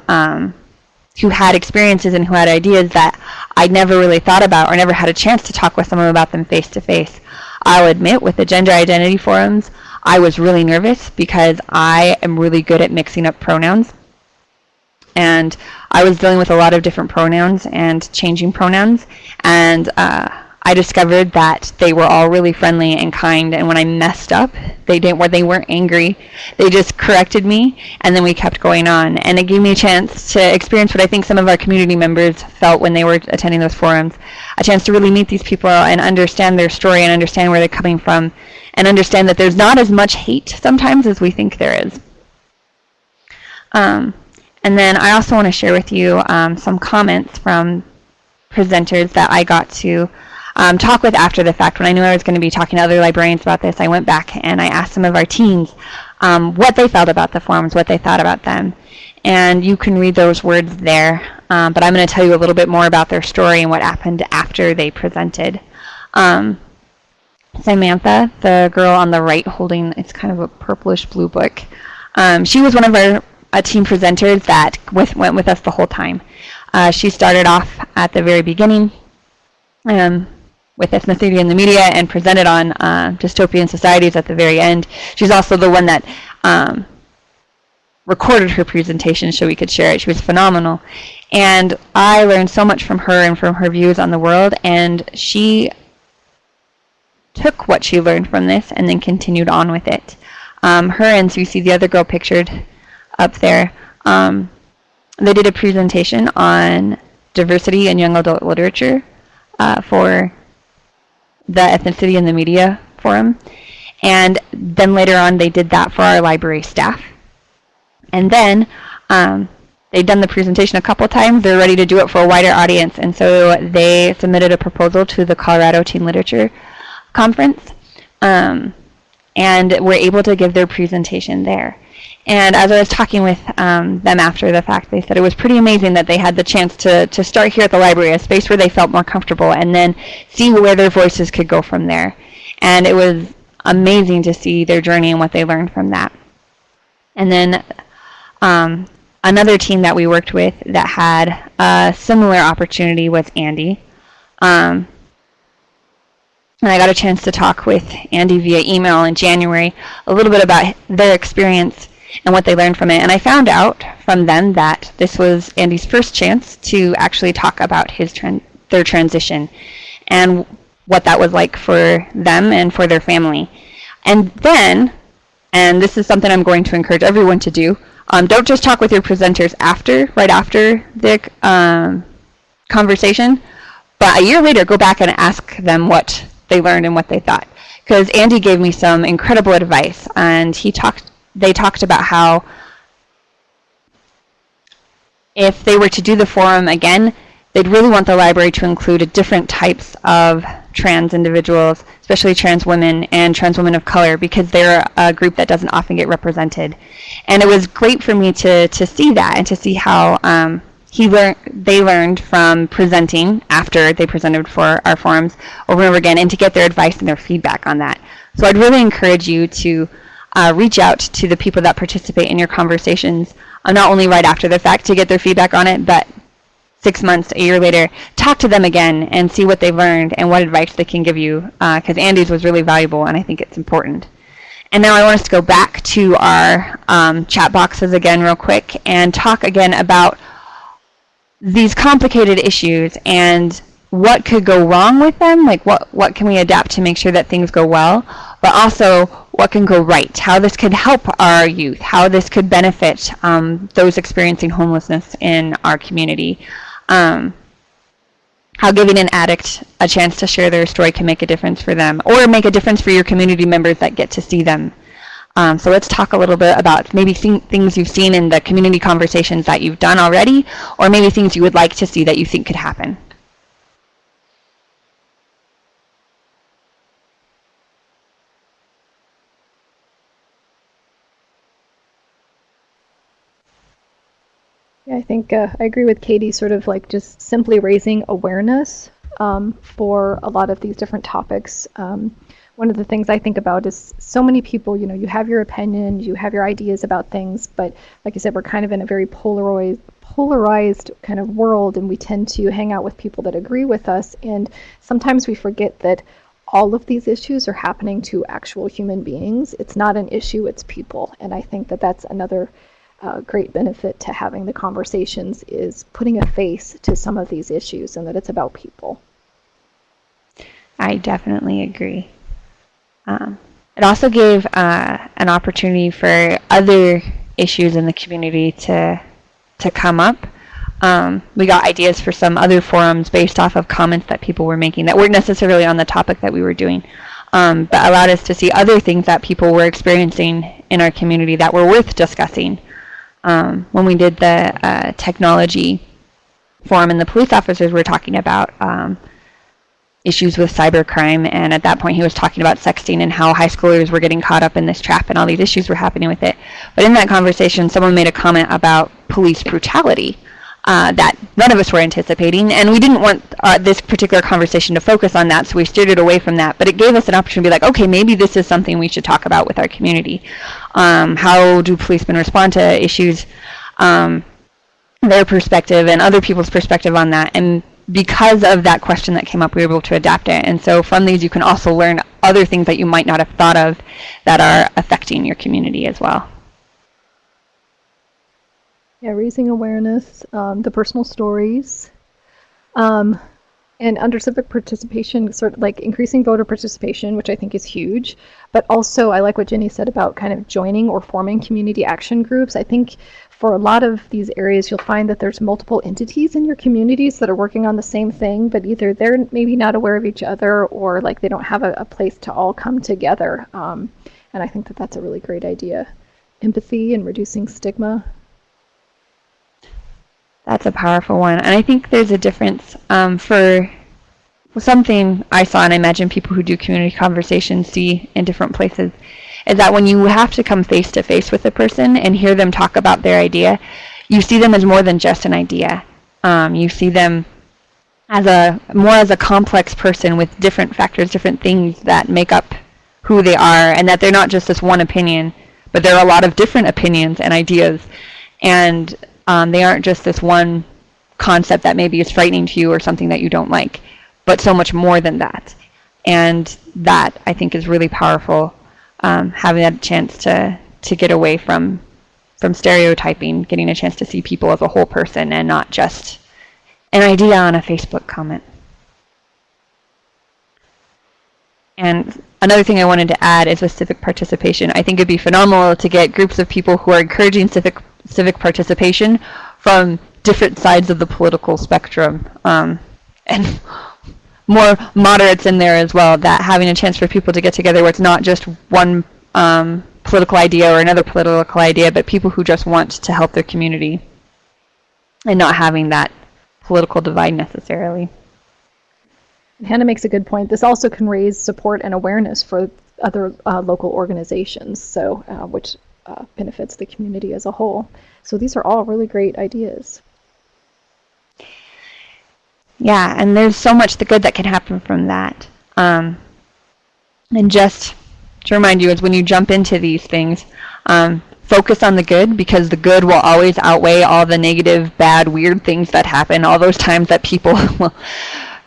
who had experiences and who had ideas that I'd never really thought about or never had a chance to talk with someone about them face to face. I'll admit, with the gender identity forums, I was really nervous because I am really good at mixing up pronouns. And I was dealing with a lot of different pronouns and changing pronouns, and I discovered that they were all really friendly and kind, and when I messed up, they weren't angry. They just corrected me, and then we kept going on. And it gave me a chance to experience what I think some of our community members felt when they were attending those forums, a chance to really meet these people and understand their story and understand where they're coming from, and understand that there's not as much hate sometimes as we think there is. And then I also want to share with you some comments from presenters that I got to talk with after the fact. When I knew I was going to be talking to other librarians about this, I went back and I asked some of our teens what they felt about the forums, what they thought about them. And you can read those words there, but I'm going to tell you a little bit more about their story and what happened after they presented. Samantha, the girl on the right holding, it's kind of a purplish blue book, she was one of our team presenters that went with us the whole time. She started off at the very beginning with ethnicity in the media and presented on dystopian societies at the very end. She's also the one that recorded her presentation so we could share it. She was phenomenal. And I learned so much from her and from her views on the world, and she took what she learned from this and then continued on with it. Her and Susie, the other girl pictured up there, they did a presentation on diversity in young adult literature for the Ethnicity in the Media Forum. And then later on they did that for our library staff. And then they'd done the presentation a couple times. They're ready to do it for a wider audience. And so they submitted a proposal to the Colorado Teen Literature Conference and were able to give their presentation there. And as I was talking with them after the fact, they said it was pretty amazing that they had the chance to start here at the library, a space where they felt more comfortable, and then see where their voices could go from there. And it was amazing to see their journey and what they learned from that. And then another team that we worked with that had a similar opportunity was Andy. And I got a chance to talk with Andy via email in January a little bit about their experience and what they learned from it. And I found out from them that this was Andy's first chance to actually talk about their transition. And what that was like for them and for their family. And then, and this is something I'm going to encourage everyone to do, don't just talk with your presenters right after the conversation, but a year later go back and ask them what they learned and what they thought. Because Andy gave me some incredible advice, and they talked about how if they were to do the forum again, they'd really want the library to include different types of trans individuals, especially trans women and trans women of color, because they're a group that doesn't often get represented. And it was great for me to see that and to see how they learned from presenting after they presented for our forums over and over again, and to get their advice and their feedback on that. So I'd really encourage you to reach out to the people that participate in your conversations, not only right after the fact to get their feedback on it, but 6 months, a year later, talk to them again and see what they've learned and what advice they can give you, because Andy's was really valuable, and I think it's important. And now I want us to go back to our chat boxes again real quick and talk again about these complicated issues and what could go wrong with them, like what can we adapt to make sure that things go well, but also what can go right, how this could help our youth, how this could benefit those experiencing homelessness in our community, how giving an addict a chance to share their story can make a difference for them, or make a difference for your community members that get to see them. So let's talk a little bit about maybe things you've seen in the community conversations that you've done already, or maybe things you would like to see that you think could happen. Yeah, I think I agree with Katie, sort of like just simply raising awareness for a lot of these different topics. One of the things I think about is so many people, you have your opinion, you have your ideas about things, but like I said, we're kind of in a very polarized kind of world, and we tend to hang out with people that agree with us, and sometimes we forget that all of these issues are happening to actual human beings. It's not an issue, it's people. And I think that that's another great benefit to having the conversations, is putting a face to some of these issues, and that it's about people. I definitely agree. It also gave an opportunity for other issues in the community to come up. We got ideas for some other forums based off of comments that people were making that weren't necessarily on the topic that we were doing, but allowed us to see other things that people were experiencing in our community that were worth discussing. When we did the technology forum, and the police officers were talking about issues with cybercrime, and at that point he was talking about sexting and how high schoolers were getting caught up in this trap and all these issues were happening with it. But in that conversation, someone made a comment about police brutality that none of us were anticipating, and we didn't want this particular conversation to focus on that, so we steered it away from that. But it gave us an opportunity to be like, okay, maybe this is something we should talk about with our community. How do policemen respond to issues, their perspective and other people's perspective on that? And because of that question that came up, we were able to adapt it. And so from these, you can also learn other things that you might not have thought of that are affecting your community as well. Yeah, raising awareness, the personal stories, and under civic participation, sort of like increasing voter participation, which I think is huge. But also, I like what Jenny said about kind of joining or forming community action groups. I think for a lot of these areas, you'll find that there's multiple entities in your communities that are working on the same thing, but either they're maybe not aware of each other, or like they don't have a place to all come together. And I think that that's a really great idea. Empathy and reducing stigma. That's a powerful one. And I think there's a difference for something I saw, and I imagine people who do community conversations see in different places, is that when you have to come face to face with a person and hear them talk about their idea, you see them as more than just an idea. You see them as more as a complex person with different factors, different things that make up who they are, and that they're not just this one opinion, but there are a lot of different opinions and ideas. And they aren't just this one concept that maybe is frightening to you or something that you don't like, but so much more than that. And that, I think, is really powerful, having that chance to get away from stereotyping, getting a chance to see people as a whole person and not just an idea on a Facebook comment. And another thing I wanted to add is with civic participation. I think it'd be phenomenal to get groups of people who are encouraging civic participation from different sides of the political spectrum, and more moderates in there as well, that having a chance for people to get together where it's not just one political idea or another political idea, but people who just want to help their community and not having that political divide necessarily. Hannah makes a good point. This also can raise support and awareness for other local organizations, so which benefits the community as a whole. So these are all really great ideas. Yeah, and there's so much the good that can happen from that. And just to remind you, is when you jump into these things, focus on the good, because the good will always outweigh all the negative, bad, weird things that happen, all those times that people will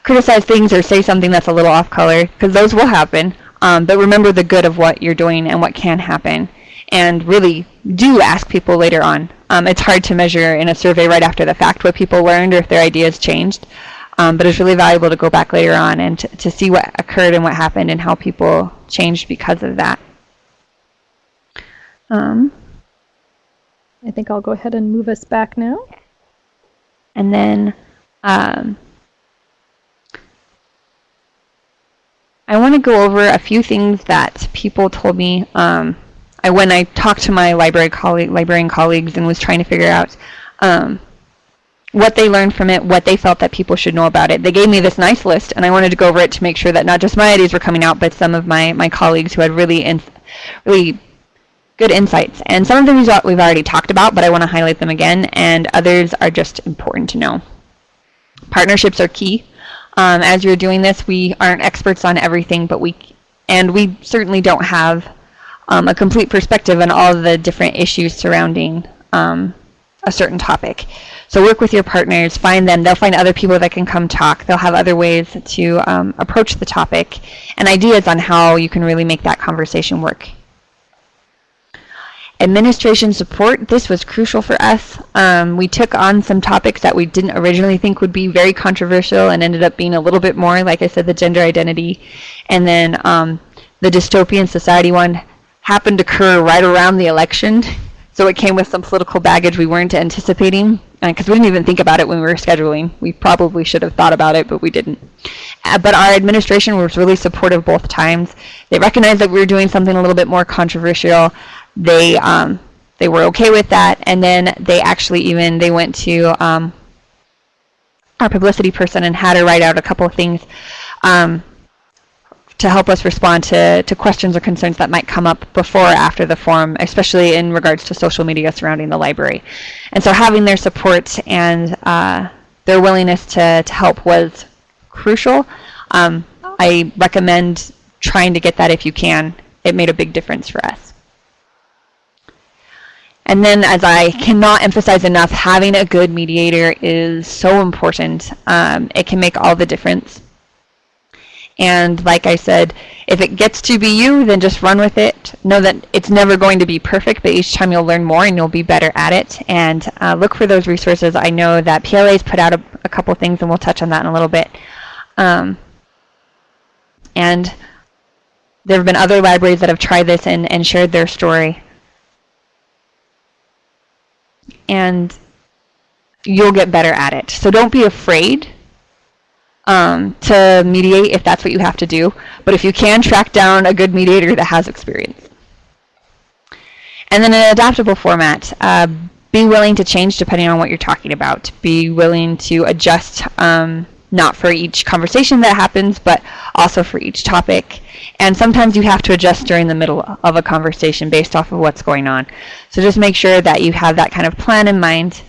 criticize things or say something that's a little off color, because those will happen. But remember the good of what you're doing and what can happen. And really do ask people later on. It's hard to measure in a survey right after the fact what people learned or if their ideas changed. But it's really valuable to go back later on and to see what occurred and what happened and how people changed because of that. I think I'll go ahead and move us back now. And then I want to go over a few things that people told me when I talked to my librarian colleagues and was trying to figure out what they learned from it, what they felt that people should know about it. They gave me this nice list, and I wanted to go over it to make sure that not just my ideas were coming out, but some of my colleagues who had really good insights. And some of them we've already talked about, but I want to highlight them again, and others are just important to know. Partnerships are key. As you're doing this, we aren't experts on everything, but we certainly don't have a complete perspective on all the different issues surrounding a certain topic. So work with your partners, find them. They'll find other people that can come talk. They'll have other ways to approach the topic and ideas on how you can really make that conversation work. Administration support, this was crucial for us. We took on some topics that we didn't originally think would be very controversial and ended up being a little bit more, like I said, the gender identity. And then the dystopian society one happened to occur right around the election. So it came with some political baggage we weren't anticipating, because we didn't even think about it when we were scheduling. We probably should have thought about it, but we didn't. But our administration was really supportive both times. They recognized that we were doing something a little bit more controversial. They were okay with that, and then they actually they went to our publicity person and had her write out a couple of things to help us respond to questions or concerns that might come up before or after the forum, especially in regards to social media surrounding the library. And so having their support and their willingness to help was crucial. I recommend trying to get that if you can. It made a big difference for us. And then, as I cannot emphasize enough, having a good mediator is so important. It can make all the difference. And like I said, if it gets to be you, then just run with it. Know that it's never going to be perfect, but each time you'll learn more and you'll be better at it. And look for those resources. I know that PLA's put out a couple things, and we'll touch on that in a little bit. And there have been other libraries that have tried this and shared their story. And you'll get better at it. So don't be afraid to mediate if that's what you have to do. But if you can, track down a good mediator that has experience. And then an adaptable format. Be willing to change depending on what you're talking about. Be willing to adjust, not for each conversation that happens, but also for each topic. And sometimes you have to adjust during the middle of a conversation based off of what's going on. So just make sure that you have that kind of plan in mind,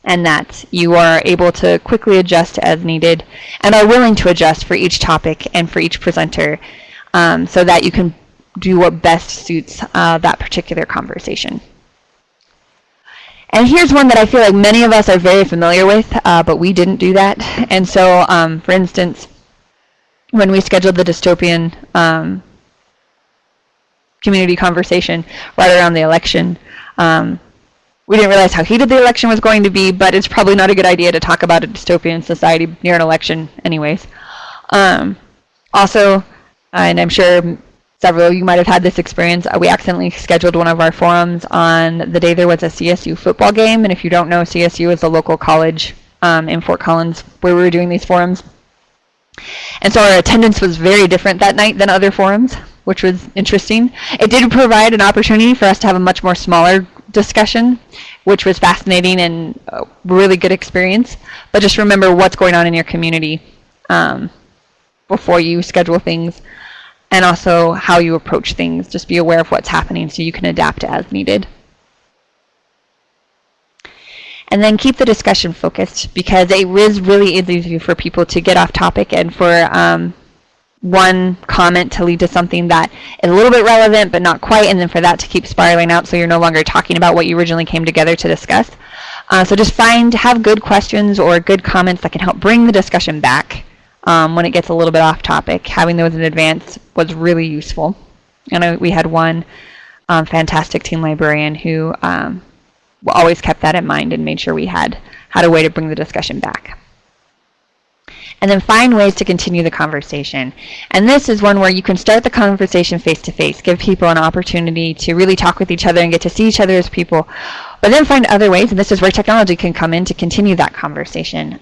and that you are able to quickly adjust as needed and are willing to adjust for each topic and for each presenter, so that you can do what best suits that particular conversation. And here's one that I feel like many of us are very familiar with, but we didn't do that. And so, for instance, when we scheduled the dystopian community conversation right around the election, we didn't realize how heated the election was going to be, but it's probably not a good idea to talk about a dystopian society near an election anyways. Also, and I'm sure several of you might have had this experience, we accidentally scheduled one of our forums on the day there was a CSU football game. And if you don't know, CSU is a local college in Fort Collins where we were doing these forums. And so our attendance was very different that night than other forums, which was interesting. It did provide an opportunity for us to have a much more smaller discussion, which was fascinating and a really good experience. But just remember what's going on in your community before you schedule things, and also how you approach things. Just be aware of what's happening so you can adapt as needed. And then keep the discussion focused, because it is really easy for people to get off topic and for one comment to lead to something that is a little bit relevant but not quite, and then for that to keep spiraling out so you're no longer talking about what you originally came together to discuss. So just have good questions or good comments that can help bring the discussion back when it gets a little bit off topic. Having those in advance was really useful. And we had one fantastic team librarian who always kept that in mind and made sure we had a way to bring the discussion back. And then find ways to continue the conversation. And this is one where you can start the conversation face-to-face, give people an opportunity to really talk with each other and get to see each other as people, but then find other ways, and this is where technology can come in to continue that conversation.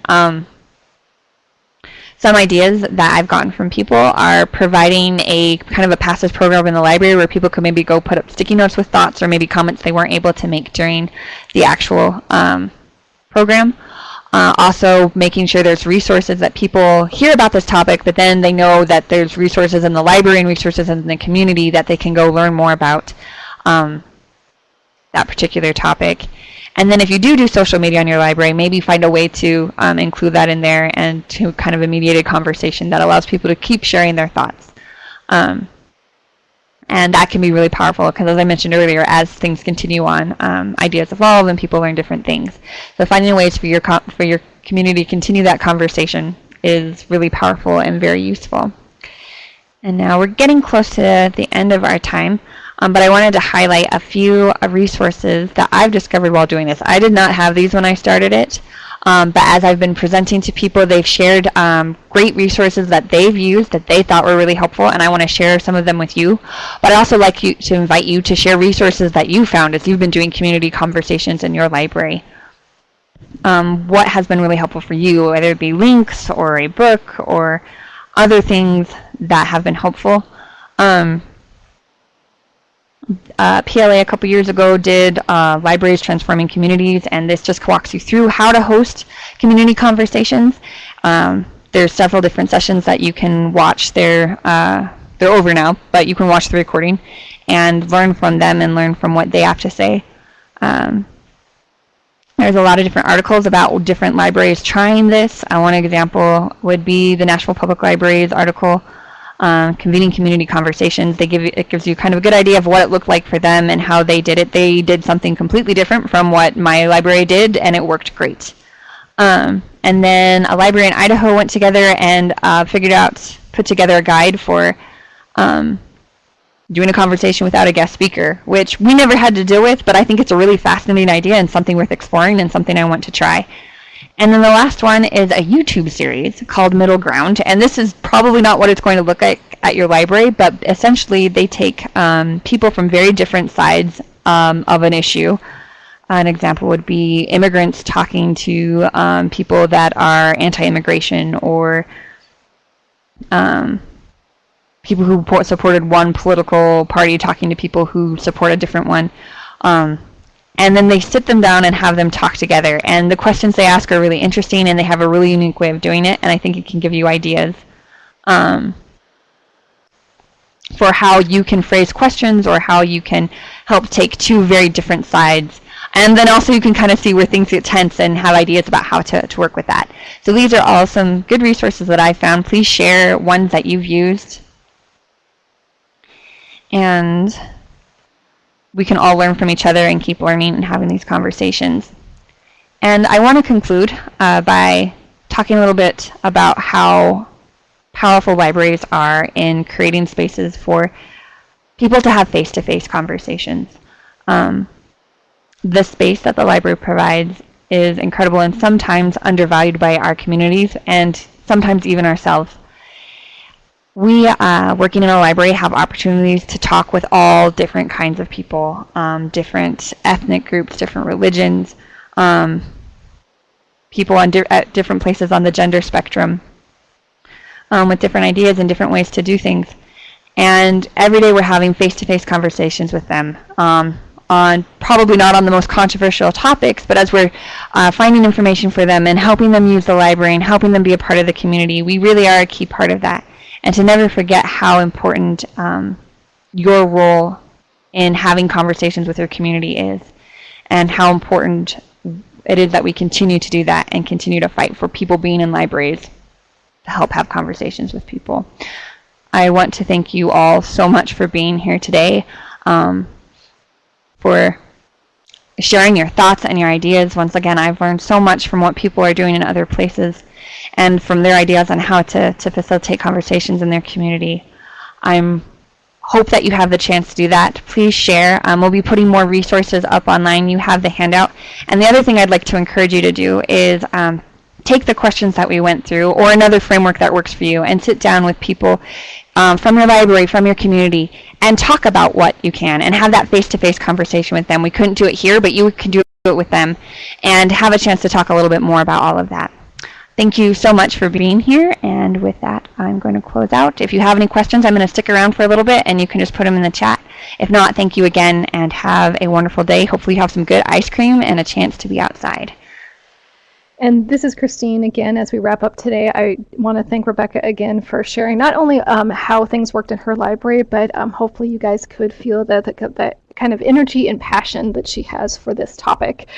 Some ideas that I've gotten from people are providing a kind of a passive program in the library where people could maybe go put up sticky notes with thoughts or maybe comments they weren't able to make during the actual program. Also making sure there's resources that people hear about this topic, but then they know that there's resources in the library and resources in the community that they can go learn more about that particular topic. And then if you do social media on your library, maybe find a way to include that in there and to kind of a mediated conversation that allows people to keep sharing their thoughts. And that can be really powerful because, as I mentioned earlier, as things continue on, ideas evolve and people learn different things. So finding ways for your community to continue that conversation is really powerful and very useful. And now we're getting close to the end of our time. But I wanted to highlight a few resources that I've discovered while doing this. I did not have these when I started it, but as I've been presenting to people, they've shared great resources that they've used that they thought were really helpful, and I want to share some of them with you. But I'd also like to invite you to share resources that you found as you've been doing community conversations in your library. What has been really helpful for you, whether it be links or a book or other things that have been helpful. PLA a couple years ago did Libraries Transforming Communities, and this just walks you through how to host community conversations. There's several different sessions that you can watch. They're over now, but you can watch the recording and learn from them and learn from what they have to say. There's a lot of different articles about different libraries trying this. One example would be the Nashville Public Library's article, Convening Community Conversations. It gives you kind of a good idea of what it looked like for them and how they did it. They did something completely different from what my library did, and it worked great. And then a library in Idaho went together and put together a guide for doing a conversation without a guest speaker, which we never had to deal with, but I think it's a really fascinating idea and something worth exploring and something I want to try. And then the last one is a YouTube series called Middle Ground, and this is probably not what it's going to look like at your library, but essentially they take people from very different sides of an issue. An example would be immigrants talking to people that are anti-immigration, or people who supported one political party talking to people who support a different one. And then they sit them down and have them talk together. And the questions they ask are really interesting, and they have a really unique way of doing it. And I think it can give you ideas for how you can phrase questions or how you can help take two very different sides. And then also you can kind of see where things get tense and have ideas about how to work with that. So these are all some good resources that I found. Please share ones that you've used. And we can all learn from each other and keep learning and having these conversations. And I want to conclude by talking a little bit about how powerful libraries are in creating spaces for people to have face-to-face conversations. The space that the library provides is incredible and sometimes undervalued by our communities and sometimes even ourselves. we, working in a library, have opportunities to talk with all different kinds of people, different ethnic groups, different religions, people on at different places on the gender spectrum, with different ideas and different ways to do things. And every day we're having face-to-face conversations with them, on probably not on the most controversial topics, but as we're finding information for them and helping them use the library and helping them be a part of the community, we really are a key part of that. And to never forget how important your role in having conversations with your community is, and how important it is that we continue to do that and continue to fight for people being in libraries to help have conversations with people. I want to thank you all so much for being here today, for sharing your thoughts and your ideas. Once again, I've learned so much from what people are doing in other places and from their ideas on how to facilitate conversations in their community. I hope that you have the chance to do that. Please share. We'll be putting more resources up online. You have the handout. And the other thing I'd like to encourage you to do is take the questions that we went through, or another framework that works for you, and sit down with people from your library, from your community, and talk about what you can, and have that face-to-face conversation with them. We couldn't do it here, but you can do it with them, and have a chance to talk a little bit more about all of that. Thank you so much for being here, and with that, I'm going to close out. If you have any questions, I'm going to stick around for a little bit, and you can just put them in the chat. If not, thank you again, and have a wonderful day. Hopefully you have some good ice cream and a chance to be outside. And this is Christine again. As we wrap up today, I want to thank Rebecca again for sharing not only how things worked in her library, but hopefully you guys could feel that kind of energy and passion that she has for this topic.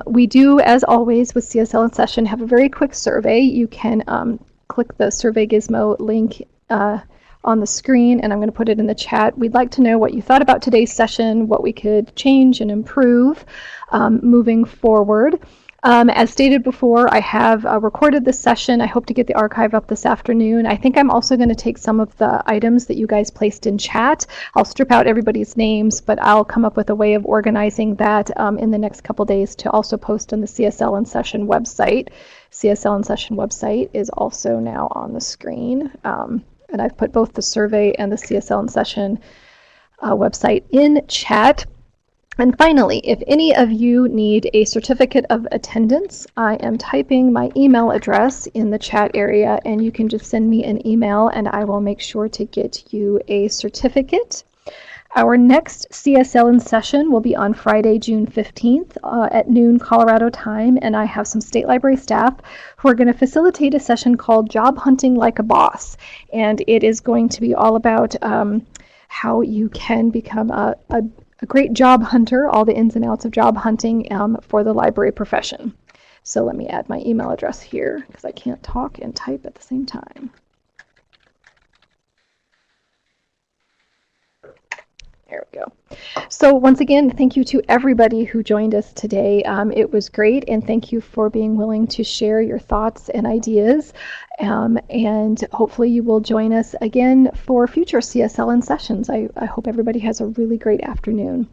We do, as always, with CSL in Session, have a very quick survey. You can click the Survey Gizmo link on the screen, and I'm going to put it in the chat. We'd like to know what you thought about today's session, what we could change and improve moving forward. As stated before, I have recorded this session. I hope to get the archive up this afternoon. I think I'm also going to take some of the items that you guys placed in chat. I'll strip out everybody's names, but I'll come up with a way of organizing that in the next couple days to also post on the CSL in Session website. CSL in Session website is also now on the screen. And I've put both the survey and the CSL in Session website in chat. And finally, if any of you need a certificate of attendance, I am typing my email address in the chat area, and you can just send me an email and I will make sure to get you a certificate. Our next CSL in Session will be on Friday, June 15th at noon Colorado time, and I have some State Library staff who are going to facilitate a session called Job Hunting Like a Boss. And it is going to be all about how you can become a great job hunter, all the ins and outs of job hunting for the library profession. So let me add my email address here because I can't talk and type at the same time. There we go. So once again, thank you to everybody who joined us today. It was great, and thank you for being willing to share your thoughts and ideas. And hopefully you will join us again for future CSL in sessions. I hope everybody has a really great afternoon.